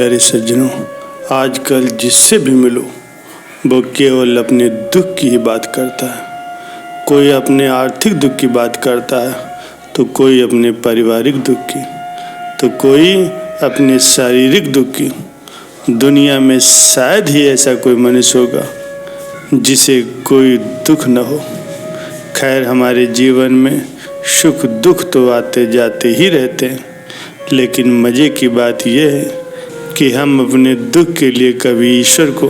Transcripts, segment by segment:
प्यारे सज्जनों, आजकल जिससे भी मिलो वो केवल अपने दुख की ही बात करता है। कोई अपने आर्थिक दुख की बात करता है तो कोई अपने पारिवारिक दुख की, तो कोई अपने शारीरिक दुख की। दुनिया में शायद ही ऐसा कोई मनुष्य होगा जिसे कोई दुख न हो। खैर, हमारे जीवन में सुख दुख तो आते जाते ही रहते हैं, लेकिन मज़े की बात यह है कि हम अपने दुख के लिए कभी ईश्वर को,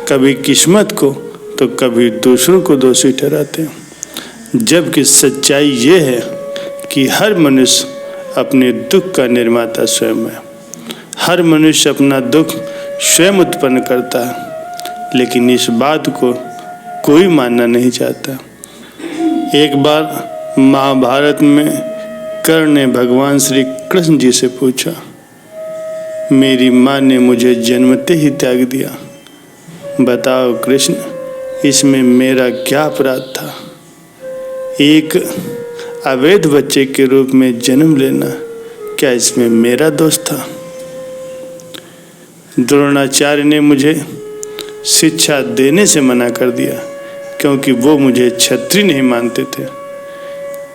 कभी किस्मत को, तो कभी दूसरों को दोषी ठहराते हैं। जबकि सच्चाई ये है कि हर मनुष्य अपने दुख का निर्माता स्वयं है। हर मनुष्य अपना दुख स्वयं उत्पन्न करता है, लेकिन इस बात को कोई मानना नहीं चाहता। एक बार महाभारत में कर्ण ने भगवान श्री कृष्ण जी से पूछा, मेरी माँ ने मुझे जन्मते ही त्याग दिया, बताओ कृष्ण, इसमें मेरा क्या अपराध था? एक अवैध बच्चे के रूप में जन्म लेना, क्या इसमें मेरा दोष था? द्रोणाचार्य ने मुझे शिक्षा देने से मना कर दिया क्योंकि वो मुझे क्षत्रिय नहीं मानते थे,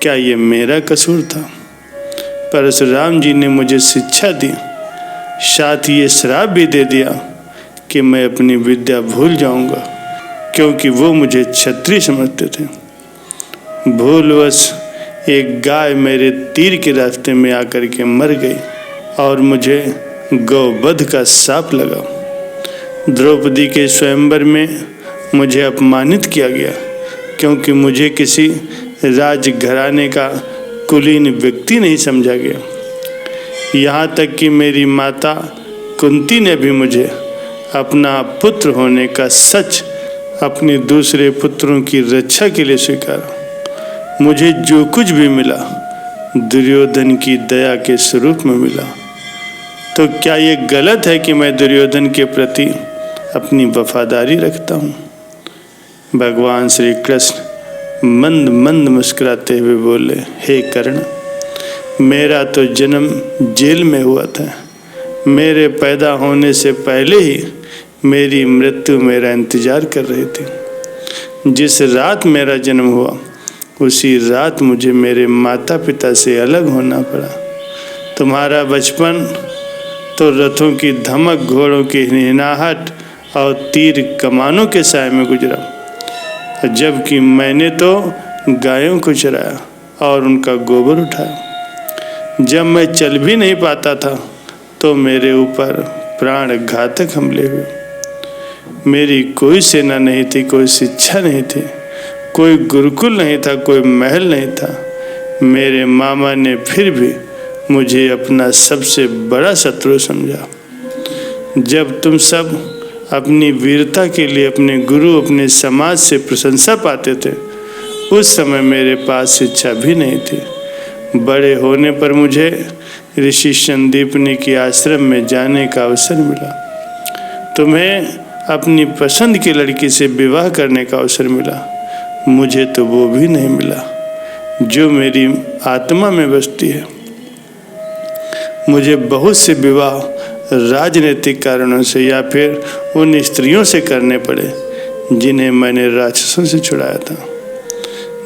क्या ये मेरा कसूर था? परशुराम जी ने मुझे शिक्षा दी, साथ ये श्राप भी दे दिया कि मैं अपनी विद्या भूल जाऊंगा क्योंकि वो मुझे क्षत्रिय समझते थे। भूलवश एक गाय मेरे तीर के रास्ते में आकर के मर गई और मुझे गौवध का शाप लगा। द्रौपदी के स्वयंवर में मुझे अपमानित किया गया क्योंकि मुझे किसी राजघराने का कुलीन व्यक्ति नहीं समझा गया। यहाँ तक कि मेरी माता कुंती ने भी मुझे अपना पुत्र होने का सच अपने दूसरे पुत्रों की रक्षा के लिए स्वीकारा। मुझे जो कुछ भी मिला दुर्योधन की दया के स्वरूप में मिला। तो क्या ये गलत है कि मैं दुर्योधन के प्रति अपनी वफादारी रखता हूँ? भगवान श्री कृष्ण मंद मंद मुस्कुराते हुए बोले, हे कर्ण, मेरा तो जन्म जेल में हुआ था। मेरे पैदा होने से पहले ही मेरी मृत्यु मेरा इंतजार कर रही थी। जिस रात मेरा जन्म हुआ उसी रात मुझे मेरे माता पिता से अलग होना पड़ा। तुम्हारा बचपन तो रथों की धमक, घोड़ों की हिनहिनाहट और तीर कमानों के साए में गुजरा, जबकि मैंने तो गायों को चराया और उनका गोबर उठाया। जब मैं चल भी नहीं पाता था तो मेरे ऊपर प्राण घातक हमले हुए। मेरी कोई सेना नहीं थी, कोई शिक्षा नहीं थी, कोई गुरुकुल नहीं था, कोई महल नहीं था। मेरे मामा ने फिर भी मुझे अपना सबसे बड़ा शत्रु समझा। जब तुम सब अपनी वीरता के लिए अपने गुरु, अपने समाज से प्रशंसा पाते थे, उस समय मेरे पास शिक्षा भी नहीं थी। बड़े होने पर मुझे ऋषि संदीपनी के आश्रम में जाने का अवसर मिला। तुम्हें अपनी पसंद की लड़की से विवाह करने का अवसर मिला, मुझे तो वो भी नहीं मिला जो मेरी आत्मा में बसती है। मुझे बहुत से विवाह राजनीतिक कारणों से या फिर उन स्त्रियों से करने पड़े जिन्हें मैंने राक्षसों से छुड़ाया था।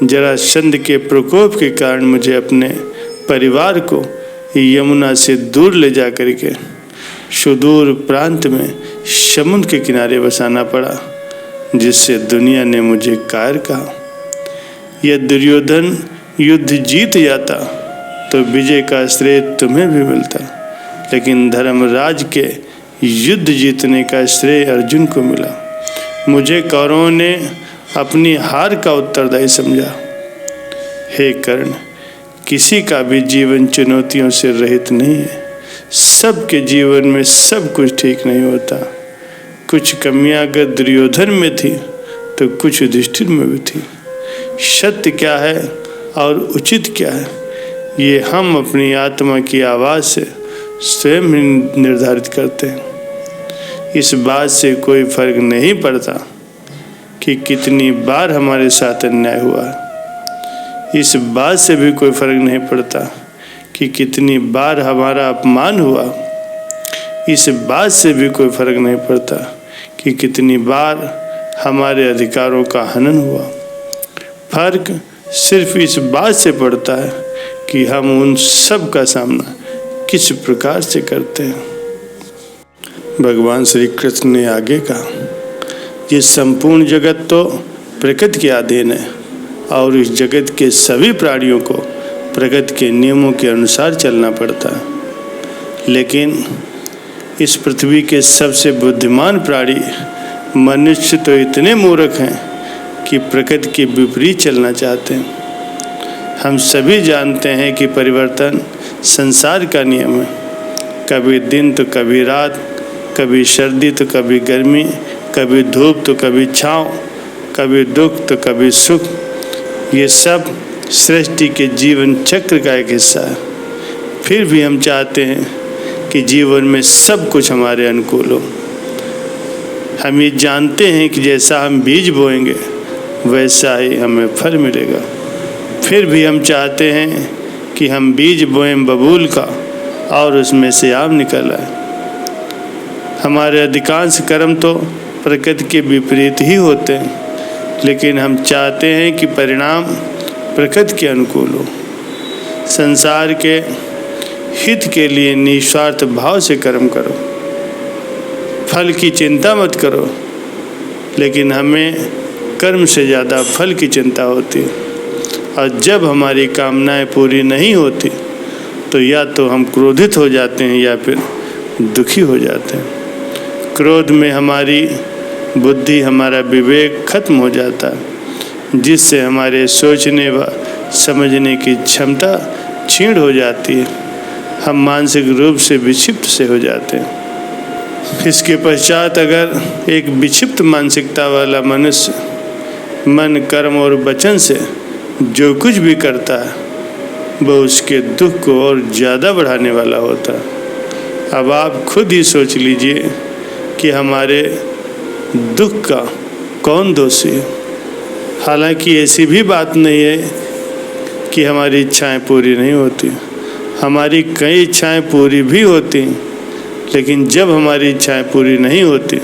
जरासंध के प्रकोप के कारण मुझे अपने परिवार को यमुना से दूर ले जाकर के सुदूर प्रांत में समुद्र के किनारे बसाना पड़ा, जिससे दुनिया ने मुझे कायर कहा। यह दुर्योधन युद्ध जीत जाता तो विजय का श्रेय तुम्हें भी मिलता, लेकिन धर्मराज के युद्ध जीतने का श्रेय अर्जुन को मिला। मुझे कौरवों ने अपनी हार का उत्तरदायी समझा। हे कर्ण, किसी का भी जीवन चुनौतियों से रहित नहीं है। सबके जीवन में सब कुछ ठीक नहीं होता। कुछ कमियां अगर दुर्योधन में थी तो कुछ युधिष्ठिर में भी थी। सत्य क्या है और उचित क्या है, ये हम अपनी आत्मा की आवाज़ से स्वयं ही निर्धारित करते हैं। इस बात से कोई फर्क नहीं पड़ता कि कितनी बार हमारे साथ अन्याय हुआ। इस बात से भी कोई फर्क नहीं पड़ता कि कितनी बार हमारा अपमान हुआ। इस बात से भी कोई फर्क नहीं पड़ता कि कितनी बार हमारे अधिकारों का हनन हुआ। फर्क सिर्फ इस बात से पड़ता है कि हम उन सब का सामना किस प्रकार से करते हैं। भगवान श्री कृष्ण ने आगे कहा, ये संपूर्ण जगत तो प्रकृति के अधीन है और इस जगत के सभी प्राणियों को प्रकृति के नियमों के अनुसार चलना पड़ता है। लेकिन इस पृथ्वी के सबसे बुद्धिमान प्राणी मनुष्य तो इतने मूर्ख हैं कि प्रकृति के विपरीत चलना चाहते हैं। हम सभी जानते हैं कि परिवर्तन संसार का नियम है। कभी दिन तो कभी रात, कभी सर्दी तो कभी गर्मी, कभी धूप तो कभी छाँव, कभी दुख तो कभी सुख। ये सब सृष्टि के जीवन चक्र का एक हिस्सा है। फिर भी हम चाहते हैं कि जीवन में सब कुछ हमारे अनुकूल हो। हम ये जानते हैं कि जैसा हम बीज बोएंगे वैसा ही हमें फल मिलेगा। फिर भी हम चाहते हैं कि हम बीज बोएं बबूल का और उसमें से आम निकल आए। हमारे अधिकांश कर्म तो प्रकृति के विपरीत ही होते हैं, लेकिन हम चाहते हैं कि परिणाम प्रकृति के अनुकूल हो। संसार के हित के लिए निस्वार्थ भाव से कर्म करो, फल की चिंता मत करो। लेकिन हमें कर्म से ज़्यादा फल की चिंता होती है, और जब हमारी कामनाएं पूरी नहीं होती तो या तो हम क्रोधित हो जाते हैं या फिर दुखी हो जाते हैं। क्रोध में हमारी बुद्धि, हमारा विवेक खत्म हो जाता है, जिससे हमारे सोचने व समझने की क्षमता क्षीण हो जाती है। हम मानसिक रूप से विक्षिप्त से हो जाते हैं। इसके पश्चात अगर एक विक्षिप्त मानसिकता वाला मनुष्य मन, कर्म और वचन से जो कुछ भी करता है वह उसके दुख को और ज़्यादा बढ़ाने वाला होता है। अब आप खुद ही सोच लीजिए कि हमारे दुख का कौन दोषी है। हालांकि ऐसी भी बात नहीं है कि हमारी इच्छाएं पूरी नहीं होती। हमारी कई इच्छाएं पूरी भी होती, लेकिन जब हमारी इच्छाएं पूरी नहीं होती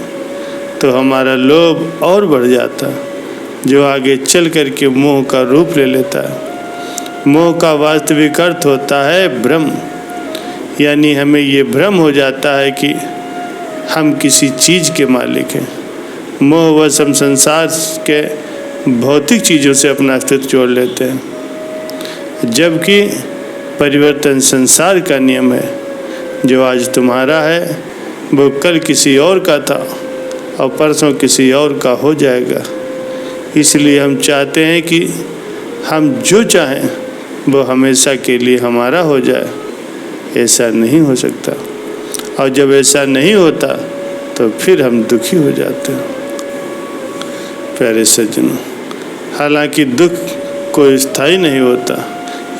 तो हमारा लोभ और बढ़ जाता है, जो आगे चल कर के मोह का रूप ले लेता है। मोह का वास्तविक अर्थ होता है भ्रम, यानी हमें ये भ्रम हो जाता है कि हम किसी चीज़ के मालिक हैं। मोहवश हम संसार के भौतिक चीज़ों से अपना अस्तित्व जोड़ लेते हैं, जबकि परिवर्तन संसार का नियम है। जो आज तुम्हारा है वो कल किसी और का था और परसों किसी और का हो जाएगा। इसलिए हम चाहते हैं कि हम जो चाहें वो हमेशा के लिए हमारा हो जाए। ऐसा नहीं हो सकता, और जब ऐसा नहीं होता तो फिर हम दुखी हो जाते हैं। प्यारे सज्जनों, हालांकि दुख कोई स्थायी नहीं होता,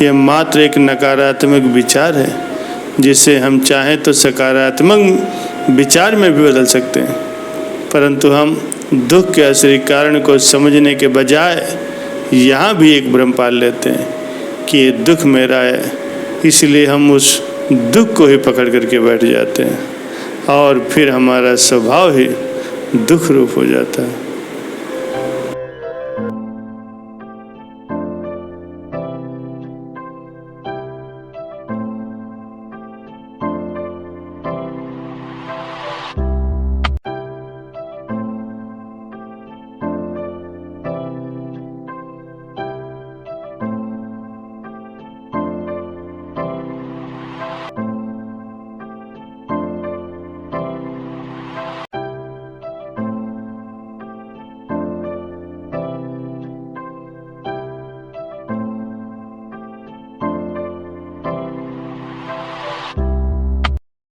यह मात्र एक नकारात्मक विचार है जिसे हम चाहें तो सकारात्मक विचार में भी बदल सकते हैं। परंतु हम दुख के असली कारण को समझने के बजाय यहाँ भी एक भ्रम पाल लेते हैं कि ये दुख मेरा है, इसलिए हम उस दुख को ही पकड़ करके बैठ जाते हैं और फिर हमारा स्वभाव ही दुख रूप हो जाता है।